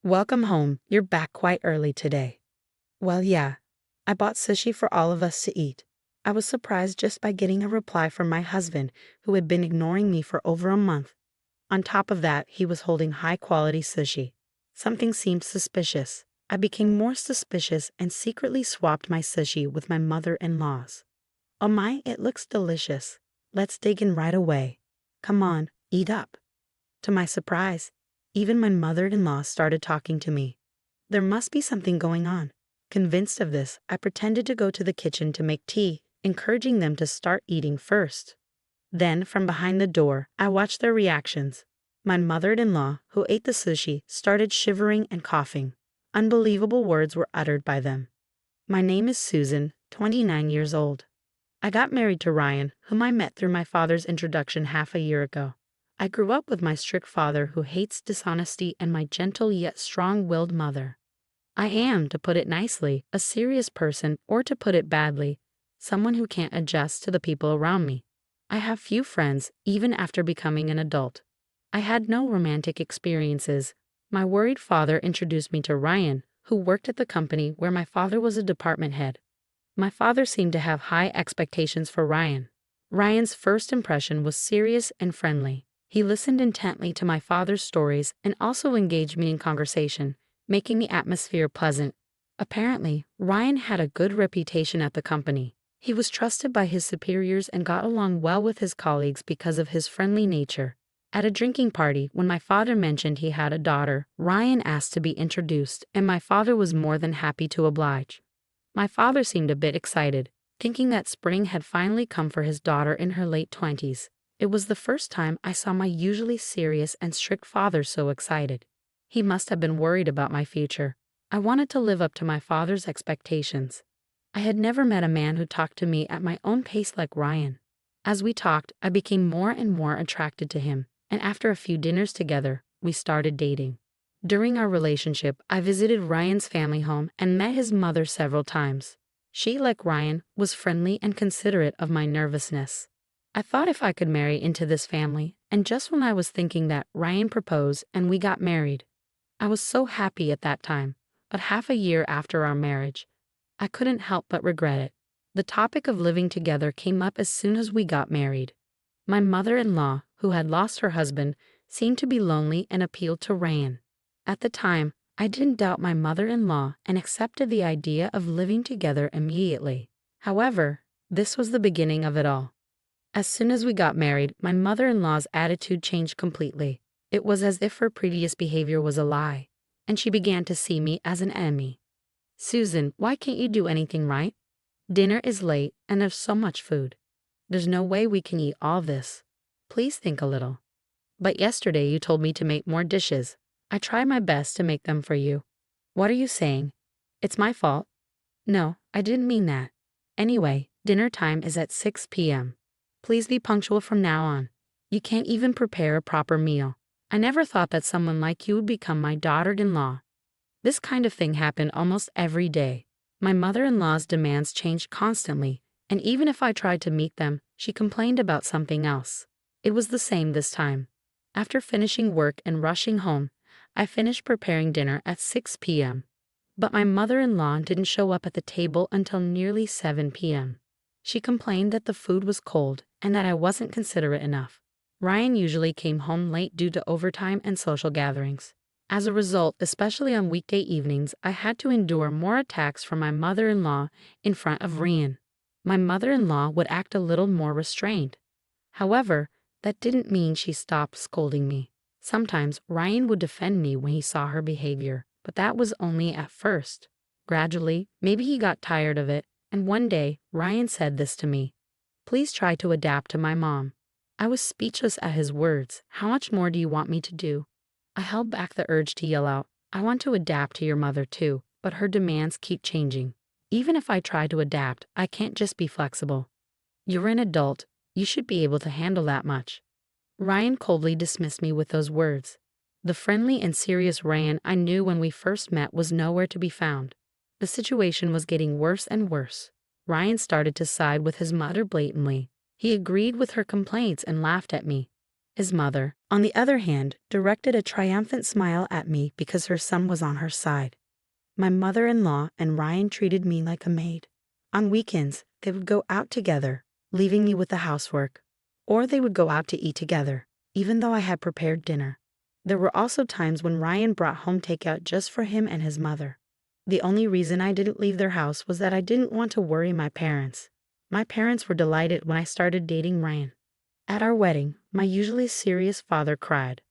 Welcome home. You're back quite early today. Well, yeah, I bought sushi for all of us to eat. I was surprised just by getting a reply from my husband, who had been ignoring me for over a month. On top of that, he was holding high-quality sushi. Something seemed suspicious. I became more suspicious and secretly swapped my sushi with my mother-in-law's. Oh my, it looks delicious. Let's dig in right away. Come on, eat up. To my surprise, even my mother-in-law started talking to me. There must be something going on. Convinced of this, I pretended to go to the kitchen to make tea, encouraging them to start eating first. Then, from behind the door, I watched their reactions. My mother-in-law, who ate the sushi, started shivering and coughing. Unbelievable words were uttered by them. My name is Susan, 29 years old. I got married to Ryan, whom I met through my father's introduction half a year ago. I grew up with my strict father who hates dishonesty and my gentle yet strong-willed mother. I am, to put it nicely, a serious person, or to put it badly, someone who can't adjust to the people around me. I have few friends, even after becoming an adult. I had no romantic experiences. My worried father introduced me to Ryan, who worked at the company where my father was a department head. My father seemed to have high expectations for Ryan. Ryan's first impression was serious and friendly. He listened intently to my father's stories and also engaged me in conversation, making the atmosphere pleasant. Apparently, Ryan had a good reputation at the company. He was trusted by his superiors and got along well with his colleagues because of his friendly nature. At a drinking party, when my father mentioned he had a daughter, Ryan asked to be introduced, and my father was more than happy to oblige. My father seemed a bit excited, thinking that spring had finally come for his daughter in her late 20s. It was the first time I saw my usually serious and strict father so excited. He must have been worried about my future. I wanted to live up to my father's expectations. I had never met a man who talked to me at my own pace like Ryan. As we talked, I became more and more attracted to him, and after a few dinners together, we started dating. During our relationship, I visited Ryan's family home and met his mother several times. She, like Ryan, was friendly and considerate of my nervousness. I thought if I could marry into this family, and just when I was thinking that, Ryan proposed and we got married. I was so happy at that time, but half a year after our marriage, I couldn't help but regret it. The topic of living together came up as soon as we got married. My mother-in-law, who had lost her husband, seemed to be lonely and appealed to Ryan. At the time, I didn't doubt my mother-in-law and accepted the idea of living together immediately. However, this was the beginning of it all. As soon as we got married, my mother-in-law's attitude changed completely. It was as if her previous behavior was a lie, and she began to see me as an enemy. Susan, why can't you do anything right? Dinner is late, and there's so much food. There's no way we can eat all this. Please think a little. But yesterday you told me to make more dishes. I try my best to make them for you. What are you saying? It's my fault? No, I didn't mean that. Anyway, dinner time is at 6 p.m. Please be punctual from now on. You can't even prepare a proper meal. I never thought that someone like you would become my daughter-in-law. This kind of thing happened almost every day. My mother-in-law's demands changed constantly, and even if I tried to meet them, she complained about something else. It was the same this time. After finishing work and rushing home, I finished preparing dinner at 6 p.m. But my mother-in-law didn't show up at the table until nearly 7 p.m. She complained that the food was cold and that I wasn't considerate enough. Ryan usually came home late due to overtime and social gatherings. As a result, especially on weekday evenings, I had to endure more attacks from my mother-in-law in front of Ryan. My mother-in-law would act a little more restrained. However, that didn't mean she stopped scolding me. Sometimes Ryan would defend me when he saw her behavior, but that was only at first. Gradually, maybe he got tired of it, and one day, Ryan said this to me. Please try to adapt to my mom. I was speechless at his words. How much more do you want me to do? I held back the urge to yell out, I want to adapt to your mother too, but her demands keep changing. Even if I try to adapt, I can't just be flexible. You're an adult. You should be able to handle that much. Ryan coldly dismissed me with those words. The friendly and serious Ryan I knew when we first met was nowhere to be found. The situation was getting worse and worse. Ryan started to side with his mother blatantly. He agreed with her complaints and laughed at me. His mother, on the other hand, directed a triumphant smile at me because her son was on her side. My mother-in-law and Ryan treated me like a maid. On weekends, they would go out together, leaving me with the housework. Or they would go out to eat together, even though I had prepared dinner. There were also times when Ryan brought home takeout just for him and his mother. The only reason I didn't leave their house was that I didn't want to worry my parents. My parents were delighted when I started dating Ryan. At our wedding, my usually serious father cried.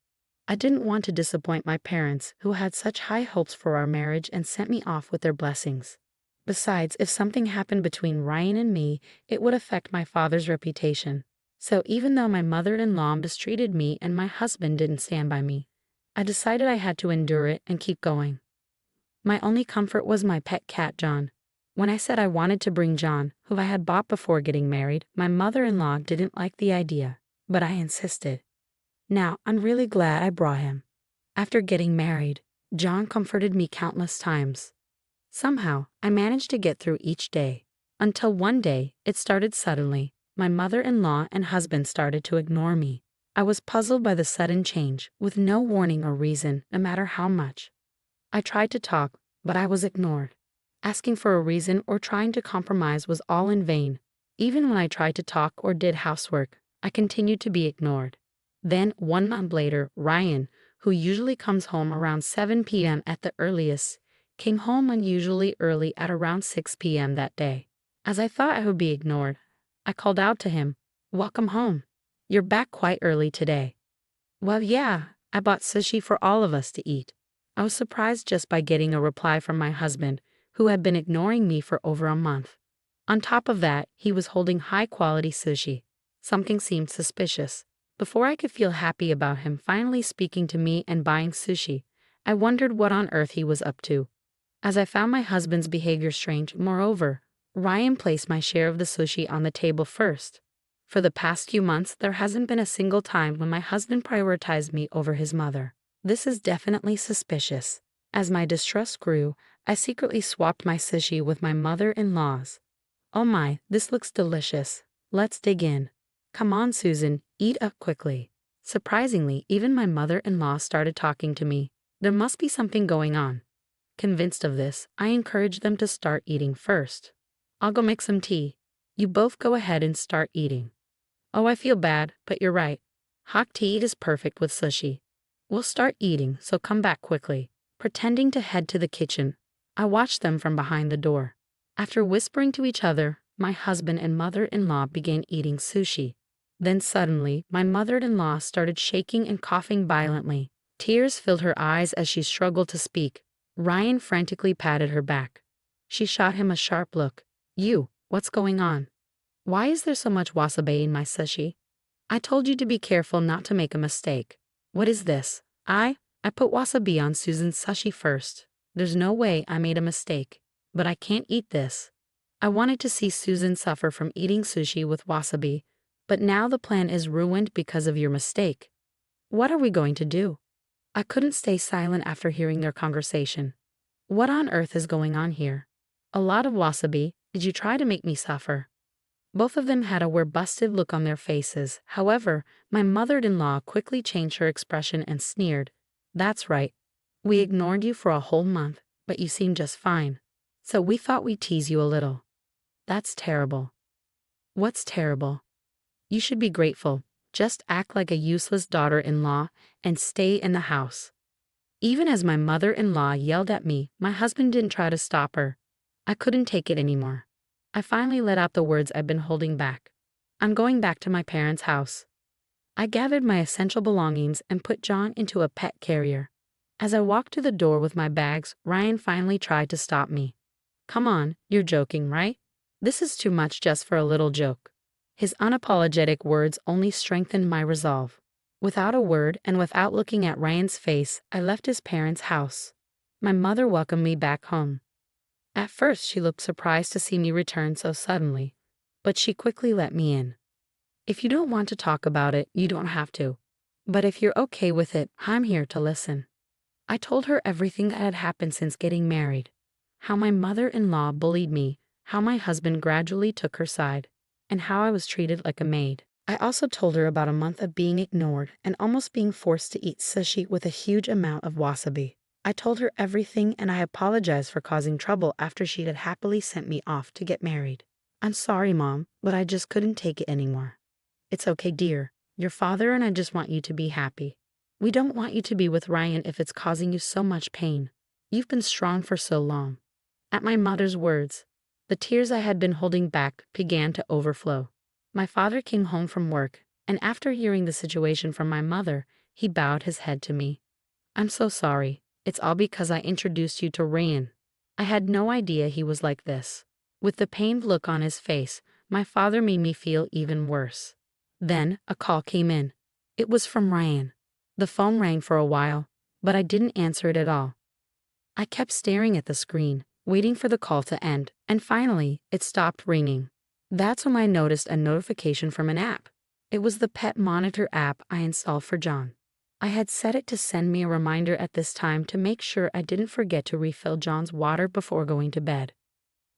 I didn't want to disappoint my parents, who had such high hopes for our marriage and sent me off with their blessings. Besides, if something happened between Ryan and me, it would affect my father's reputation. So even though my mother-in-law mistreated me and my husband didn't stand by me, I decided I had to endure it and keep going. My only comfort was my pet cat, John. When I said I wanted to bring John, who I had bought before getting married, my mother-in-law didn't like the idea, but I insisted. Now, I'm really glad I brought him. After getting married, John comforted me countless times. Somehow, I managed to get through each day, until one day, it started suddenly. My mother-in-law and husband started to ignore me. I was puzzled by the sudden change, with no warning or reason, no matter how much. I tried to talk, but I was ignored. Asking for a reason or trying to compromise was all in vain. Even when I tried to talk or did housework, I continued to be ignored. Then, 1 month later, Ryan, who usually comes home around 7 p.m. at the earliest, came home unusually early at around 6 p.m. that day. As I thought I would be ignored, I called out to him, "Welcome home. You're back quite early today." "Well, yeah, I bought sushi for all of us to eat." I was surprised just by getting a reply from my husband, who had been ignoring me for over a month. On top of that, he was holding high-quality sushi. Something seemed suspicious. Before I could feel happy about him finally speaking to me and buying sushi, I wondered what on earth he was up to. As I found my husband's behavior strange, moreover, Ryan placed my share of the sushi on the table first. For the past few months, there hasn't been a single time when my husband prioritized me over his mother. This is definitely suspicious. As my distrust grew, I secretly swapped my sushi with my mother-in-law's. "Oh my, this looks delicious. Let's dig in. Come on, Susan, eat up quickly." Surprisingly, even my mother-in-law started talking to me. There must be something going on. Convinced of this, I encouraged them to start eating first. "I'll go make some tea. You both go ahead and start eating." "Oh, I feel bad, but you're right. Hot tea is perfect with sushi. We'll start eating, so come back quickly." Pretending to head to the kitchen, I watched them from behind the door. After whispering to each other, my husband and mother-in-law began eating sushi. Then suddenly, my mother-in-law started shaking and coughing violently. Tears filled her eyes as she struggled to speak. Ryan frantically patted her back. She shot him a sharp look. "You, what's going on? Why is there so much wasabi in my sushi? I told you to be careful not to make a mistake. What is this?" I put wasabi on Susan's sushi first. There's no way I made a mistake. But I can't eat this. I wanted to see Susan suffer from eating sushi with wasabi, but now the plan is ruined because of your mistake. What are we going to do? I couldn't stay silent after hearing their conversation. What on earth is going on here? A lot of wasabi. Did you try to make me suffer? Both of them had a we're-busted look on their faces. However, my mother-in-law quickly changed her expression and sneered. "That's right. We ignored you for a whole month, but you seem just fine. So we thought we'd tease you a little." "That's terrible." "What's terrible? You should be grateful. Just act like a useless daughter-in-law and stay in the house." Even as my mother-in-law yelled at me, my husband didn't try to stop her. I couldn't take it anymore. I finally let out the words I'd been holding back. "I'm going back to my parents' house." I gathered my essential belongings and put John into a pet carrier. As I walked to the door with my bags, Ryan finally tried to stop me. "Come on, you're joking, right? This is too much just for a little joke." His unapologetic words only strengthened my resolve. Without a word and without looking at Ryan's face, I left his parents' house. My mother welcomed me back home. At first, she looked surprised to see me return so suddenly, but she quickly let me in. "If you don't want to talk about it, you don't have to. But if you're okay with it, I'm here to listen." I told her everything that had happened since getting married. How my mother-in-law bullied me, how my husband gradually took her side, and how I was treated like a maid. I also told her about a month of being ignored and almost being forced to eat sushi with a huge amount of wasabi. I told her everything and I apologized for causing trouble after she had happily sent me off to get married. I'm sorry, Mom, but I just couldn't take it anymore. It's okay, dear. Your father and I just want you to be happy. We don't want you to be with Ryan if it's causing you so much pain. You've been strong for so long. At my mother's words, the tears I had been holding back began to overflow. My father came home from work, and after hearing the situation from my mother, he bowed his head to me. I'm so sorry. It's all because I introduced you to Ryan. I had no idea he was like this. With the pained look on his face, my father made me feel even worse. Then a call came in. It was from Ryan. The phone rang for a while, but I didn't answer it at all. I kept staring at the screen, waiting for the call to end, and finally, it stopped ringing. That's when I noticed a notification from an app. It was the pet monitor app I installed for John. I had set it to send me a reminder at this time to make sure I didn't forget to refill John's water before going to bed.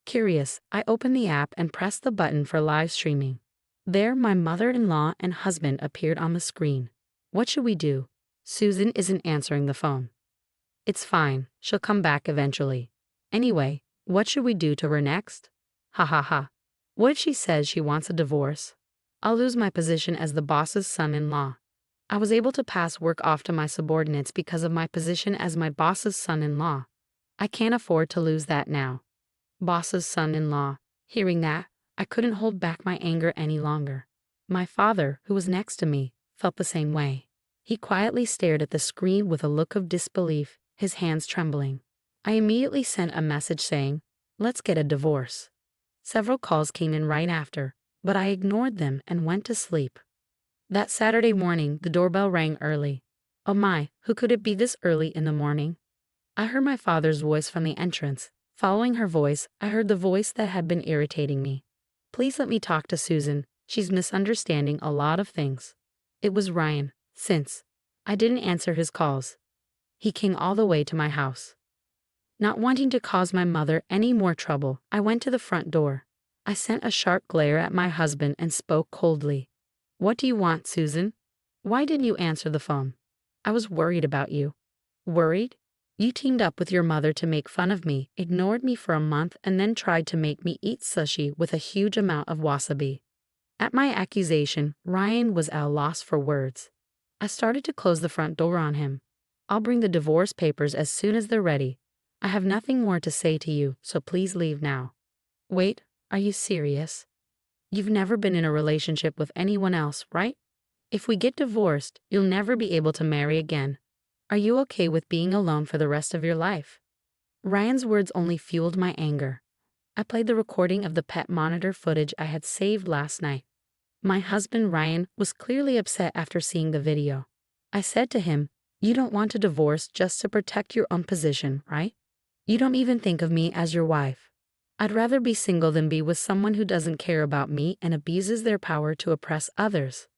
Curious, I opened the app and pressed the button for live streaming. There, my mother-in-law and husband appeared on the screen. What should we do? Susan isn't answering the phone. It's fine, she'll come back eventually. Anyway, what should we do to her next? Ha ha ha. What if she says she wants a divorce? I'll lose my position as the boss's son-in-law. I was able to pass work off to my subordinates because of my position as my boss's son-in-law. I can't afford to lose that now. Boss's son-in-law. Hearing that, I couldn't hold back my anger any longer. My father, who was next to me, felt the same way. He quietly stared at the screen with a look of disbelief, his hands trembling. I immediately sent a message saying, "Let's get a divorce." Several calls came in right after, but I ignored them and went to sleep. That Saturday morning, the doorbell rang early. Oh my, who could it be this early in the morning? I heard my father's voice from the entrance. Following her voice, I heard the voice that had been irritating me. Please let me talk to Susan. She's misunderstanding a lot of things. It was Ryan, since I didn't answer his calls. He came all the way to my house. Not wanting to cause my mother any more trouble, I went to the front door. I sent a sharp glare at my husband and spoke coldly. What do you want, Susan? Why didn't you answer the phone? I was worried about you. Worried? You teamed up with your mother to make fun of me, ignored me for a month, and then tried to make me eat sushi with a huge amount of wasabi. At my accusation, Ryan was at a loss for words. I started to close the front door on him. I'll bring the divorce papers as soon as they're ready. I have nothing more to say to you, so please leave now. Wait, are you serious? You've never been in a relationship with anyone else, right? If we get divorced, you'll never be able to marry again. Are you okay with being alone for the rest of your life? Ryan's words only fueled my anger. I played the recording of the pet monitor footage I had saved last night. My husband Ryan was clearly upset after seeing the video. I said to him, "You don't want a divorce just to protect your own position, right? You don't even think of me as your wife. I'd rather be single than be with someone who doesn't care about me and abuses their power to oppress others."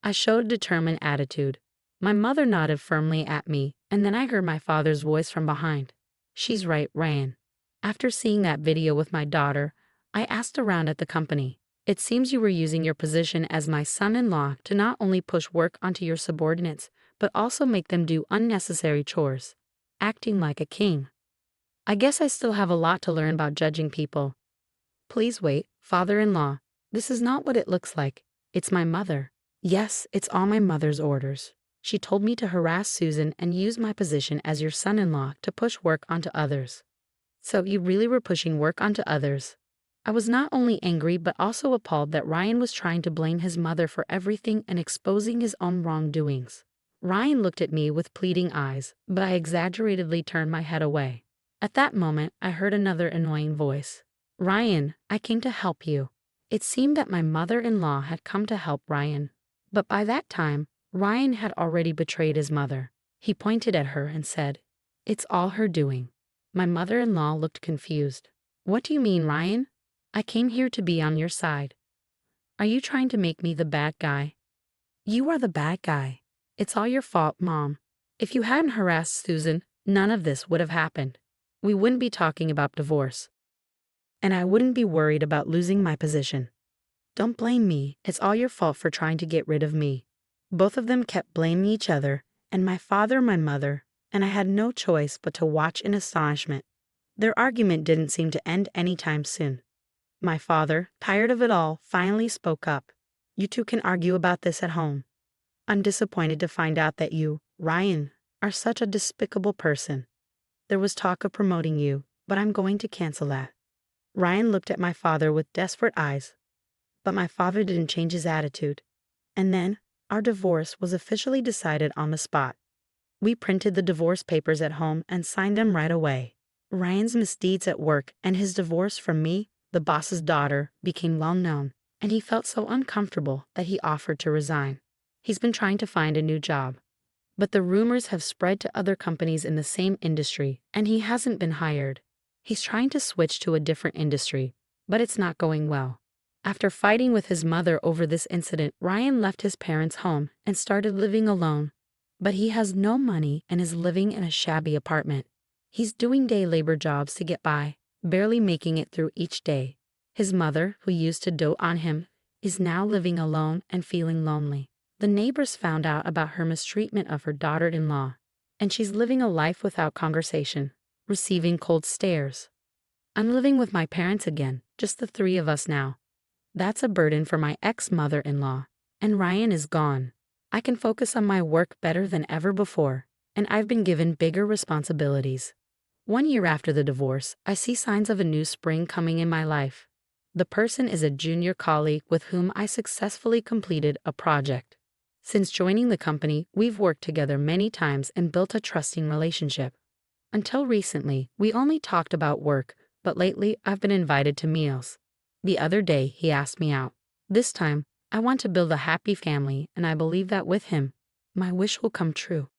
I showed a determined attitude. My mother nodded firmly at me, and then I heard my father's voice from behind. She's right, Ryan. After seeing that video with my daughter, I asked around at the company. It seems you were using your position as my son-in-law to not only push work onto your subordinates, but also make them do unnecessary chores, acting like a king. I guess I still have a lot to learn about judging people. Please wait, father-in-law. This is not what it looks like. It's my mother. Yes, it's all my mother's orders. She told me to harass Susan and use my position as your son-in-law to push work onto others. So you really were pushing work onto others. I was not only angry but also appalled that Ryan was trying to blame his mother for everything and exposing his own wrongdoings. Ryan looked at me with pleading eyes, but I exaggeratedly turned my head away. At that moment, I heard another annoying voice. Ryan, I came to help you. It seemed that my mother-in-law had come to help Ryan. But by that time, Ryan had already betrayed his mother. He pointed at her and said, "It's all her doing." My mother-in-law looked confused. What do you mean, Ryan? I came here to be on your side. Are you trying to make me the bad guy? You are the bad guy. It's all your fault, Mom. If you hadn't harassed Susan, none of this would have happened. We wouldn't be talking about divorce. And I wouldn't be worried about losing my position. Don't blame me. It's all your fault for trying to get rid of me. Both of them kept blaming each other, and my father, my mother, and I had no choice but to watch in astonishment. Their argument didn't seem to end anytime soon. My father, tired of it all, finally spoke up. You two can argue about this at home. I'm disappointed to find out that you, Ryan, are such a despicable person. There was talk of promoting you, but I'm going to cancel that. Ryan looked at my father with desperate eyes, but my father didn't change his attitude. And then, our divorce was officially decided on the spot. We printed the divorce papers at home and signed them right away. Ryan's misdeeds at work and his divorce from me, the boss's daughter, became well known, and he felt so uncomfortable that he offered to resign. He's been trying to find a new job, but the rumors have spread to other companies in the same industry, and he hasn't been hired. He's trying to switch to a different industry, but it's not going well. After fighting with his mother over this incident, Ryan left his parents' home and started living alone. But he has no money and is living in a shabby apartment. He's doing day labor jobs to get by, barely making it through each day. His mother, who used to dote on him, is now living alone and feeling lonely. The neighbors found out about her mistreatment of her daughter-in-law, and she's living a life without conversation, receiving cold stares. I'm living with my parents again, just the three of us now. That's a burden for my ex-mother-in-law, and Ryan is gone. I can focus on my work better than ever before, and I've been given bigger responsibilities. 1 year after the divorce, I see signs of a new spring coming in my life. The person is a junior colleague with whom I successfully completed a project. Since joining the company, we've worked together many times and built a trusting relationship. Until recently, we only talked about work, but lately I've been invited to meals. The other day, he asked me out. This time, I want to build a happy family, and I believe that with him, my wish will come true.